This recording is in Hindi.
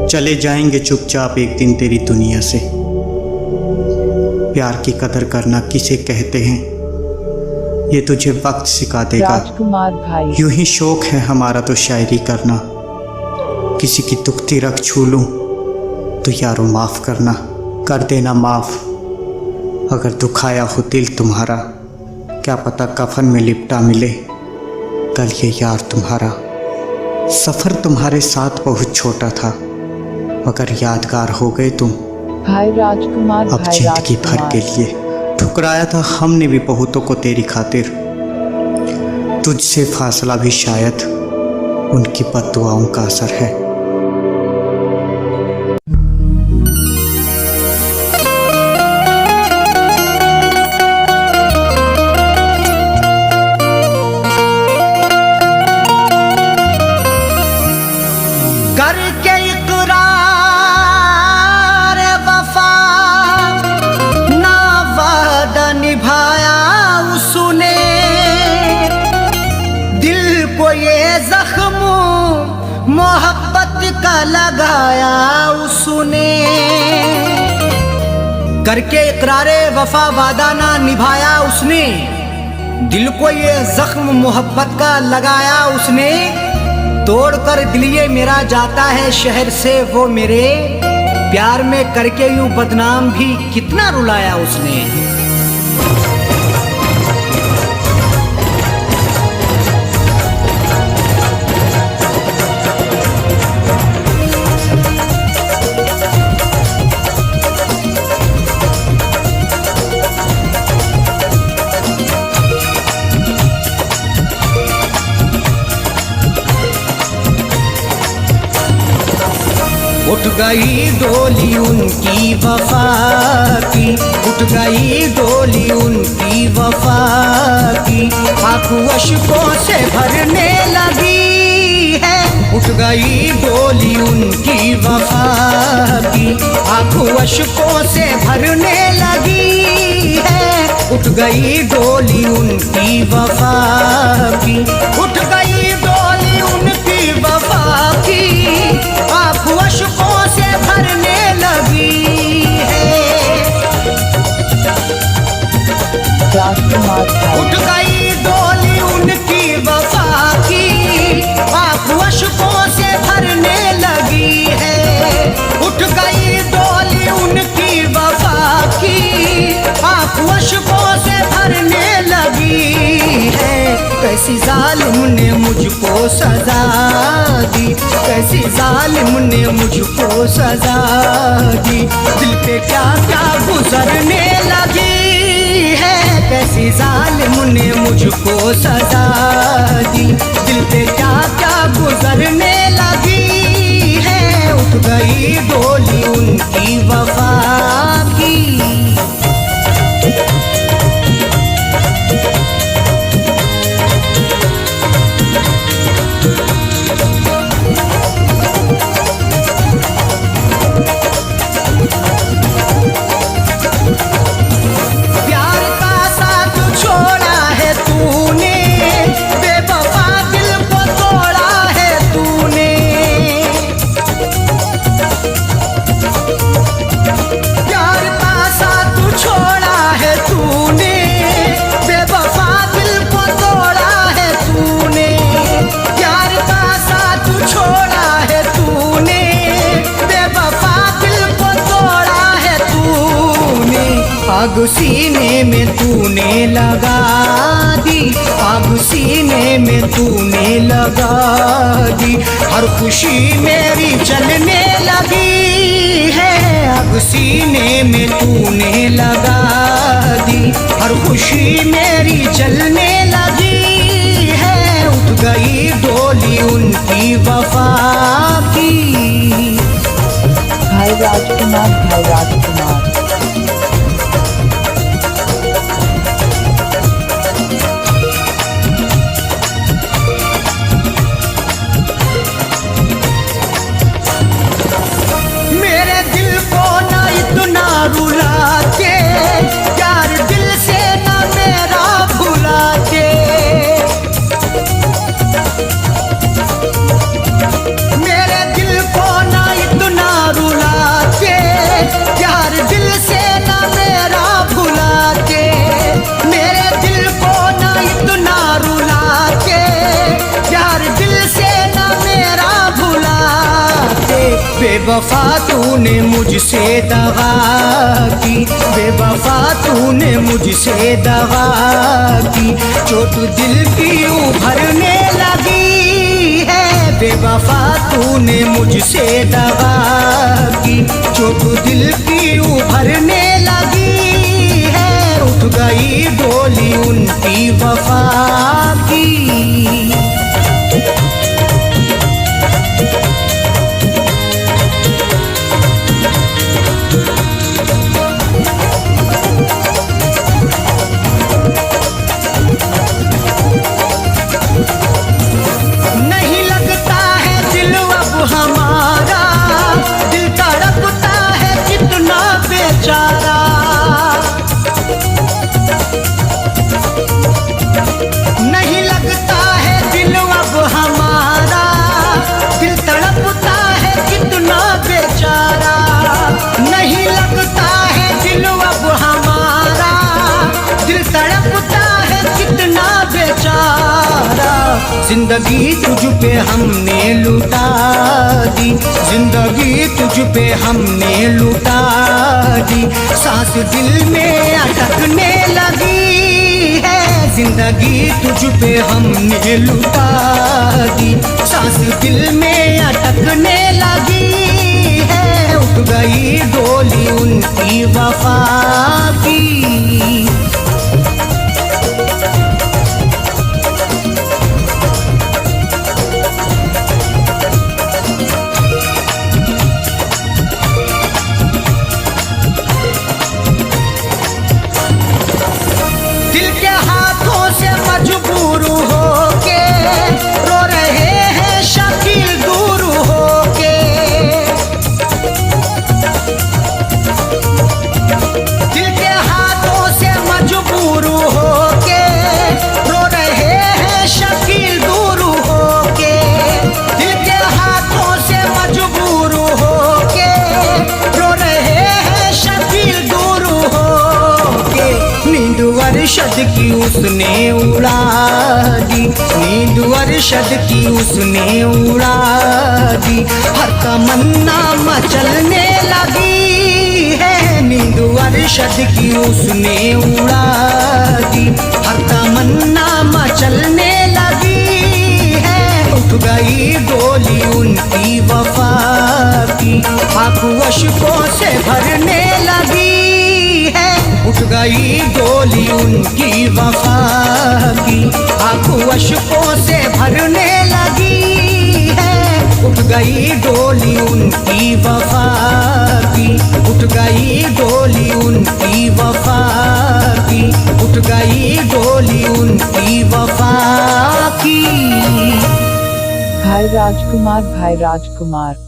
चले जाएंगे चुपचाप एक दिन तेरी दुनिया से। प्यार की कदर करना किसे कहते हैं ये तुझे वक्त सिखा देगा। राजकुमार भाई यूं ही शौक है हमारा तो शायरी करना। किसी की दुखती रग छू लूं तो यारो माफ़ करना, कर देना माफ़। अगर दुखाया हो दिल तुम्हारा, क्या पता कफन में लिपटा मिले कल ये यार तुम्हारा। सफ़र तुम्हारे साथ बहुत छोटा था, मगर यादगार हो गए तुम भाई राजकुमार अब भाई जिंदगी भर के राजकुमार लिए। ठुकराया था हमने भी बहुतों को तेरी खातिर, तुझसे फासला भी शायद उनकी बद्दुआओं का असर है। करके इकरार वफा ना वादा निभाया उसने, दिल को ये जख्म मोहब्बत का लगाया उसने। करके इकरार वफा वादा ना निभाया उसने, दिल को ये जख्म मोहब्बत का लगाया उसने। तोड़ कर दिल ये मेरा जाता है शहर से वो मेरे, प्यार में करके यूं बदनाम भी कितना रुलाया उसने। उठ गई डोली उनकी वफा की, उठ गई डोली उनकी वफा की, आंखों अश्कों से भरने लगी है। उठ गई डोली उनकी वफा की, आंखों अश्कों से भरने लगी है। उठ गई डोली उनकी वफा की, उठ गई डोली उनकी वफा की, आंखों अश्कों से भरने लगी है। राजकुमार भाई उठ गई डोली उनकी वफा की, आंखों अश्कों से भरने लगी है। उठ गई डोली उनकी वफा की, आंखों अश्कों से भरने लगी है। कैसी जालिम ने मुझको सजा दी, कैसी जालिम ने मुझको सजा दी, दिल पे क्या क्या गुजरने लगी है। कैसी जालिम ने मुझको सजा दी, दिल पे क्या क्या गुजरने लगी है। उठ गई डोली उनकी वफा की। प्यार का साथ छोड़ा है तूने, बेवफा दिल को तोड़ा है तूने। प्यार का साथ छोड़ा है तूने, बेवफा दिल को तोड़ा है तूने। प्यार का साथ छोड़ा है तूने, बेवफा दिल को तोड़ा है तूने। आग सीने में तूने लगा दी, आग सीने में तूने लगा दी, हर खुशी मेरी जलने लगी है। आग सीने में तूने लगा दी, हर खुशी मेरी जलने लगी है। उठ गई डोली उनकी वफा की। भाई राजकुमार भाई राजकुमार मेरे दिल को ना इतना रुला के, प्यार दिल से ना मेरा भुला के। मेरे दिल को ना इतना बेवफा तूने मुझसे दगा की, बेवफा तूने मुझसे दगा की, चोट दिल की उभरने लगी है। बेवफा तूने मुझसे दगा की, चोट दिल की उभरने लगी है। उठ गई डोली उनकी वफा की। नहीं लगता है दिल अब हमारा, दिल तड़पता है कितना बेचारा। नहीं लगता है दिल अब हमारा, दिल तड़पता है कितना बेचारा। नहीं लगता है दिल अब हमारा, दिल तड़पता है कितना बेचारा। जिंदगी तुझ पे हमने लुटा दी, जिंदगी तुझ पे हमने लुटा दी। सांस दिल में अटकने लगी है, जिंदगी तुझ पे हमने लुटा दी। सांस दिल में अटकने लगी है। उठ गई डोली उनकी वफा की। दिल के हाथों से मजबूर होके रो रहे हैं शकील दूर होके। दिल के हाथों से मजबूर होके रो रहे हैं शकील दूर होके। दिल के हाथों से मजबूर होके रो रहे हैं शकील दूर होके। नींद अरशद की उसने उड़ा दी, नींद अरशद की उसने उड़ा दी। हर तमन्ना मचलने लगी है, नींद अरशद की उसने उड़ा दी। हर तमन्ना मचलने लगी है। उठ गई डोली उनकी वफा की, आंखों अश्कों से भरने लगी है। उठ गई डोली उनकी वफा की, आंखों अश्कों से भरने लगी है। उठ गई डोली उनकी वफा की, उठ गई डोली उनकी वफा की, उठ गई डोली उनकी वफा की। भाई राजकुमार, भाई राजकुमार।